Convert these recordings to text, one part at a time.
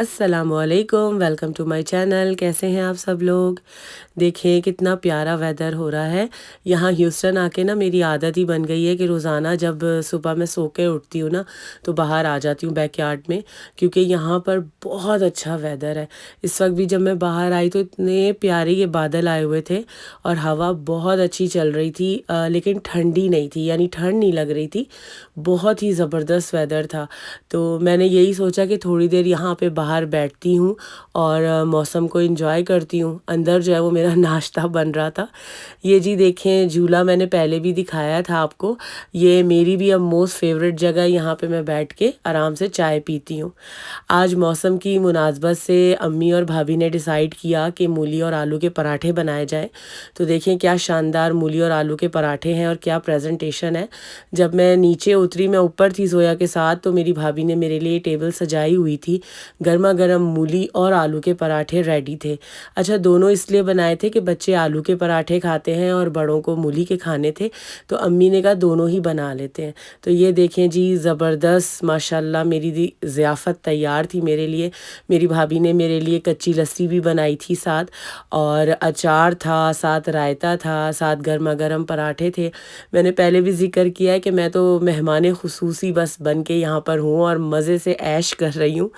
अस्सलामुअलैकुम, welcome to my channel. कैसे हैं आप सब लोग? देखें कितना प्यारा वेदर हो रहा है। यहाँ ह्यूस्टन आके ना मेरी आदत ही बन गई है कि रोज़ाना जब सुबह मैं सो के उठती हूँ ना तो बाहर आ जाती हूँ बैकयार्ड में, क्योंकि यहाँ पर बहुत अच्छा वेदर है। इस वक्त भी जब मैं बाहर आई तो इतने प्यारे ये बादल आए हुए थे और हवा बहुत अच्छी चल रही थी, लेकिन ठंडी नहीं थी, यानी ठंड नहीं लग रही थी। बहुत ही ज़बरदस्त वेदर था। तो मैंने यही सोचा कि थोड़ी देर यहाँ पे बाहर बैठती हूँ और मौसम को एंजॉय करती हूँ। अंदर जो है वो मेरा नाश्ता बन रहा था। ये जी देखें, झूला मैंने पहले भी दिखाया था आपको। ये मेरी भी अब मोस्ट फेवरेट जगह, यहाँ पे मैं बैठ के आराम से चाय पीती हूँ। आज मौसम की मुनासबत से अम्मी और भाभी ने डिसाइड किया कि मूली और आलू के पराठे बनाए जाएँ। तो देखें क्या शानदार मूली और आलू के पराठे हैं और क्या प्रेजेंटेशन है। जब मैं नीचे उतरी, मैं ऊपर थी जोया के साथ, तो मेरी भाभी ने मेरे लिए टेबल सजाई हुई थी। गर्मा गर्म मूली और आलू के पराठे रेडी थे। अच्छा, दोनों इसलिए बनाए थे कि बच्चे आलू के पराठे खाते हैं और बड़ों को मूली के खाने थे, तो अम्मी ने कहा दोनों ही बना लेते हैं। तो ये देखें जी, ज़बरदस्त माशाल्लाह मेरी ज़ियाफ़त तैयार थी मेरे लिए। मेरी भाभी ने मेरे लिए कच्ची लस्सी भी बनाई थी साथ, और अचार था, साथ रायता था, साथ गर्मा गर्म पराठे थे। मैंने पहले भी ज़िक्र किया है कि मैं तो मेहमान ख़ुसूसी बस बन के यहाँ पर हूँ और मज़े से ऐश कर रही हूँ।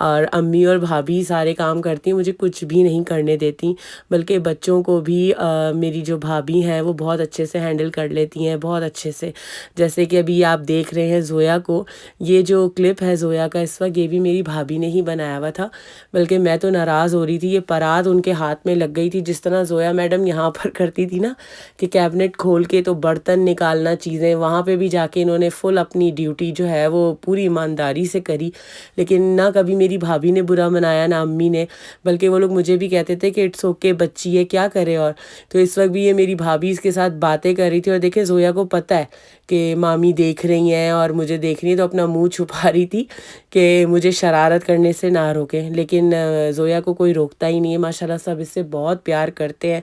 और अम्मी और भाभी सारे काम करती हैं, मुझे कुछ भी नहीं करने देती, बल्कि बच्चों को भी मेरी जो भाभी हैं वो बहुत अच्छे से हैंडल कर लेती हैं, बहुत अच्छे से। जैसे कि अभी आप देख रहे हैं ज़ोया को, ये जो क्लिप है ज़ोया का इस वक्त, ये भी मेरी भाभी ने ही बनाया हुआ था। बल्कि मैं तो नाराज़ हो रही थी, ये परात उनके हाथ में लग गई थी। जिस तरह ज़ोया मैडम यहाँ पर करती थी ना कि कैबिनेट खोल के तो बर्तन निकालना, चीज़ें, वहाँ पे भी जाके इन्होंने फुल अपनी ड्यूटी जो है वो पूरी ईमानदारी से करी। लेकिन ना कभी मेरी भाभी ने बुरा मनाया ना अम्मी ने, बल्कि वो लोग मुझे भी कहते थे कि इट्स ओके, बच्ची है, क्या करे। और तो इस वक्त भी ये मेरी भाभी इसके साथ बातें कर रही थी, और देखिए ज़ोया को पता है कि मामी देख रही हैं और मुझे देख रही है, तो अपना मुंह छुपा रही थी कि मुझे शरारत करने से ना रोकें। लेकिन ज़ोया को कोई रोकता ही नहीं है माशाल्लाह, सब इससे बहुत प्यार करते हैं।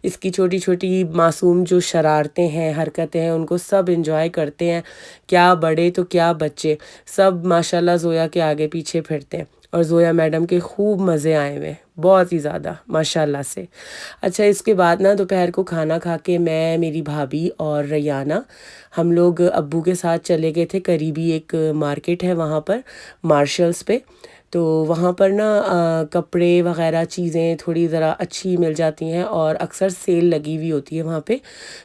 इसकी छोटी छोटी मासूम जो शरारतें हैं, हरकतें हैं, उनको सब इंजॉय करते हैं। क्या बड़े तो क्या बच्चे, सब माशाल्लाह ज़ोया के आगे पीछे फिरते हैं। और ज़ोया मैडम के खूब मज़े आए हुए हैं, बहुत ही ज़्यादा माशाल्लाह से। अच्छा, इसके बाद ना दोपहर को खाना खा के मैं, मेरी भाभी और रैयाना, हम लोग अब्बू के साथ चले गए थे। करीबी एक मार्केट है वहाँ पर, मार्शल्स पे। तो वहाँ पर ना कपड़े वग़ैरह चीज़ें थोड़ी ज़रा अच्छी मिल जाती हैं और अक्सर सेल लगी हुई होती है वहाँ पे।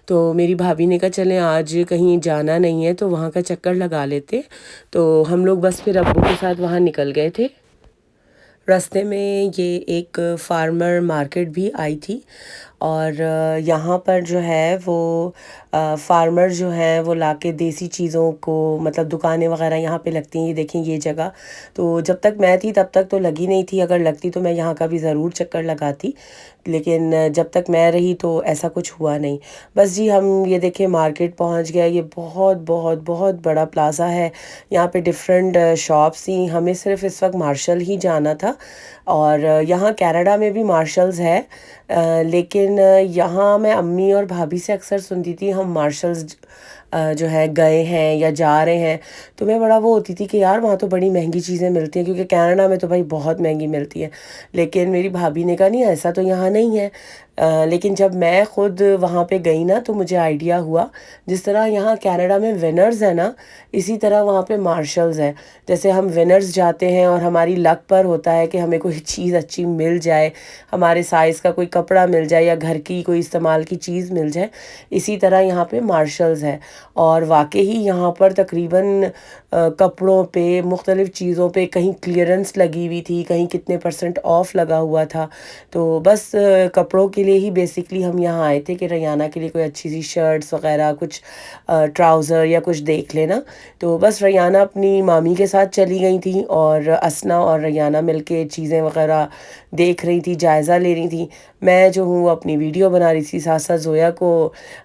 तो मेरी भाभी ने कहा चलें, आज कहीं जाना नहीं है तो वहाँ का चक्कर लगा लेते। तो हम लोग बस फिर अब्बू के साथ वहाँ निकल गए थे। रास्ते में ये एक फार्मर मार्केट भी आई थी, और यहाँ पर जो है वो फार्मर जो हैं वो लाके देसी चीज़ों को, मतलब दुकानें वगैरह यहाँ पे लगती हैं। ये देखें ये जगह, तो जब तक मैं थी तब तक तो लगी नहीं थी, अगर लगती तो मैं यहाँ का भी ज़रूर चक्कर लगाती। लेकिन जब तक मैं रही तो ऐसा कुछ हुआ नहीं। बस जी, हम ये देखें मार्केट पहुँच गए। ये बहुत बहुत बहुत बड़ा प्लाज़ा है, यहाँ पे डिफरेंट शॉप्स थी। हमें सिर्फ इस वक्त मार्शल ही जाना था, और यहाँ कनाडा में भी मार्शल्स है। लेकिन यहाँ मैं अम्मी और भाभी से अक्सर सुनती थी हम मार्शल्स जो है गए हैं या जा रहे हैं, तो मैं बड़ा वो होती थी कि यार वहाँ तो बड़ी महंगी चीज़ें मिलती हैं, क्योंकि कनाडा में तो भाई बहुत महंगी मिलती है। लेकिन मेरी भाभी ने कहा नहीं, ऐसा तो यहाँ नहीं है। लेकिन जब मैं ख़ुद वहाँ पे गई ना तो मुझे आइडिया हुआ, जिस तरह यहाँ कनाडा में विनर्स है ना, इसी तरह वहाँ पे मार्शल्स है। जैसे हम विनर्स जाते हैं और हमारी लक पर होता है कि हमें कोई चीज़ अच्छी मिल जाए, हमारे साइज़ का कोई कपड़ा मिल जाए या घर की कोई इस्तेमाल की चीज़ मिल जाए, इसी तरह यहाँ पे मार्शल्स है। और वाकई ही यहाँ पर तकरीबन कपड़ों पे, मुख्तलिफ़ चीज़ों पे कहीं क्लियरेंस लगी हुई थी, कहीं कितने % ऑफ़ लगा हुआ था। तो बस कपड़ों के लिए ही बेसिकली हम यहाँ आए थे कि रैयाना के लिए कोई अच्छी सी शर्ट्स वग़ैरह, कुछ ट्राउज़र या कुछ देख लेना। तो बस रैयाना अपनी मामी के साथ चली गई थी, और असना और रैयाना मिलके चीज़ें वग़ैरह देख रही थी, जायज़ा ले रही थी। मैं जो हूँ अपनी वीडियो बना रही थी, साथ साथ ज़ोया को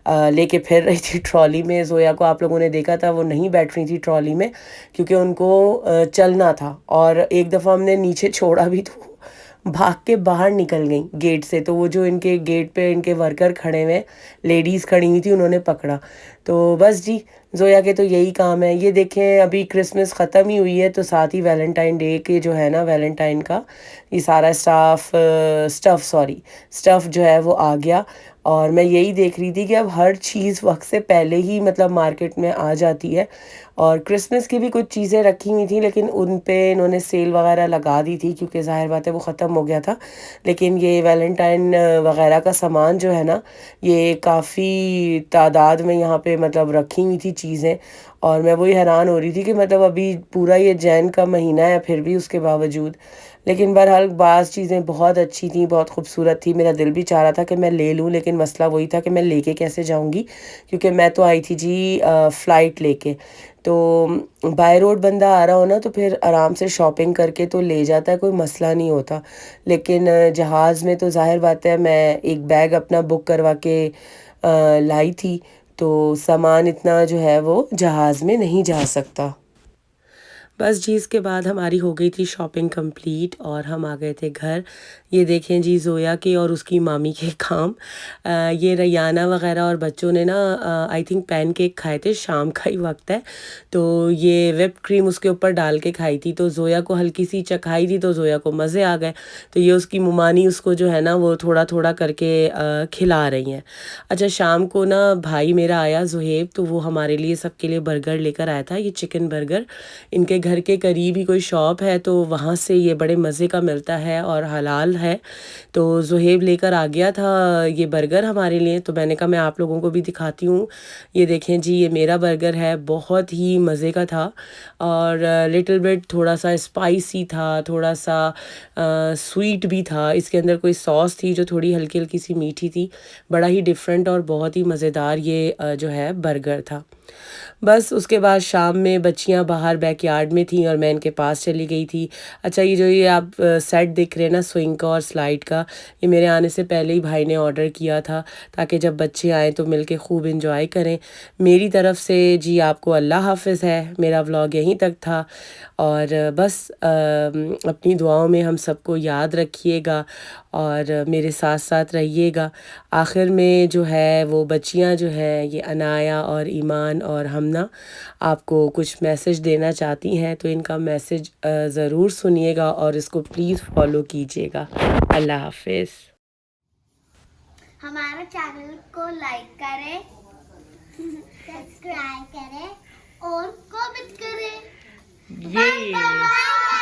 लेके फिर रही थी ट्रॉली में। ज़ोया को आप लोगों ने देखा था, वो नहीं बैठ रही थी ट्रॉली में, क्योंकि उनको चलना था। और एक दफ़ा हमने नीचे छोड़ा भी तो भाग के बाहर निकल गई गेट से। तो वो जो इनके गेट पे इनके वर्कर खड़े हुए लेडीज़ खड़ी हुई थी, उन्होंने पकड़ा। तो बस जी, ज़ोया के तो यही काम है। ये देखें अभी क्रिसमस ख़त्म ही हुई है, तो साथ ही वैलेंटाइन डे के जो है ना, वैलेंटाइन का ये सारा स्टफ़ जो है वो आ गया। और मैं यही देख रही थी कि अब हर चीज़ वक्त से पहले ही मतलब मार्केट में आ जाती है। और क्रिसमस की भी कुछ चीज़ें रखी हुई थी, लेकिन उन पे इन्होंने सेल वगैरह लगा दी थी, क्योंकि ज़ाहिर बात है वो ख़त्म हो गया था। लेकिन ये वैलेंटाइन वगैरह का सामान जो है ना, ये काफ़ी तादाद में यहाँ पे मतलब रखी हुई थी चीज़ें। और मैं वही हैरान हो रही थी कि मतलब अभी पूरा ये जैन का महीना है, फिर भी उसके बावजूद। लेकिन बहरहाल बाज़ चीज़ें बहुत अच्छी थी, बहुत खूबसूरत थी। मेरा दिल भी चाह रहा था कि मैं ले लूँ, लेकिन मसला वही था कि मैं लेके कैसे जाऊँगी, क्योंकि मैं तो आई थी जी फ़्लाइट लेके। तो बाय रोड बंदा आ रहा हो ना, तो फिर आराम से शॉपिंग करके तो ले जाता है, कोई मसला नहीं होता। लेकिन जहाज़ में तो ज़ाहिर बात है, मैं एक बैग अपना बुक करवा के लाई थी, तो सामान इतना जो है वो जहाज़ में नहीं जा सकता। बस जी, इसके बाद हमारी हो गई थी शॉपिंग कंप्लीट और हम आ गए थे घर। ये देखें जी, ज़ोया के और उसकी मामी के काम। ये रैयाना वग़ैरह और बच्चों ने ना आई थिंक पैनकेक खाए थे, शाम का ही वक्त है। तो ये व्हिप्ड क्रीम उसके ऊपर डाल के खाई थी, तो ज़ोया को हल्की सी चखाई थी, तो ज़ोया को मज़े आ गए। तो ये उसकी मुमानी उसको जो है ना वो थोड़ा थोड़ा करके खिला रही हैं। अच्छा, शाम को ना भाई मेरा आया ज़ुहैब, तो वो हमारे लिए सबके लिए बर्गर लेकर आया था, ये चिकन बर्गर। इनके घर के करीब ही कोई शॉप है, तो वहाँ से ये बड़े मज़े का मिलता है और हलाल है। तो ज़ुहैब लेकर आ गया था ये बर्गर हमारे लिए, तो मैंने कहा मैं आप लोगों को भी दिखाती हूँ। ये देखें जी, ये मेरा बर्गर है, बहुत ही मज़े का था। और लिटिल बिट थोड़ा सा स्पाइसी था, थोड़ा सा स्वीट भी था। इसके अंदर कोई सॉस थी जो थोड़ी हल्की हल्की सी मीठी थी। बड़ा ही डिफरेंट और बहुत ही मज़ेदार ये जो है बर्गर था। बस उसके बाद शाम में बच्चियां बाहर बैकयार्ड में थीं और मैं इनके पास चली गई थी। अच्छा, ये जो ये आप सेट देख रहे हैं ना, स्विंग का और स्लाइड का, ये मेरे आने से पहले ही भाई ने ऑर्डर किया था, ताकि जब बच्चे आएँ तो मिलके खूब इंजॉय करें। मेरी तरफ से जी आपको अल्लाह हाफ़िज़ है। मेरा व्लॉग यहीं तक था। और बस अपनी दुआओं में हम सबको याद रखिएगा और मेरे साथ साथ रहिएगा। आखिर में जो है वो बच्चियां जो हैं, ये अनाया और ईमान और हमना, आपको कुछ मैसेज देना चाहती हैं, तो इनका मैसेज ज़रूर सुनिएगा और इसको प्लीज़ फॉलो कीजिएगा। अल्लाह हाफिज़। हमारे चैनल को लाइक करें, सब्सक्राइब करें और कमेंट करें। Bye bye.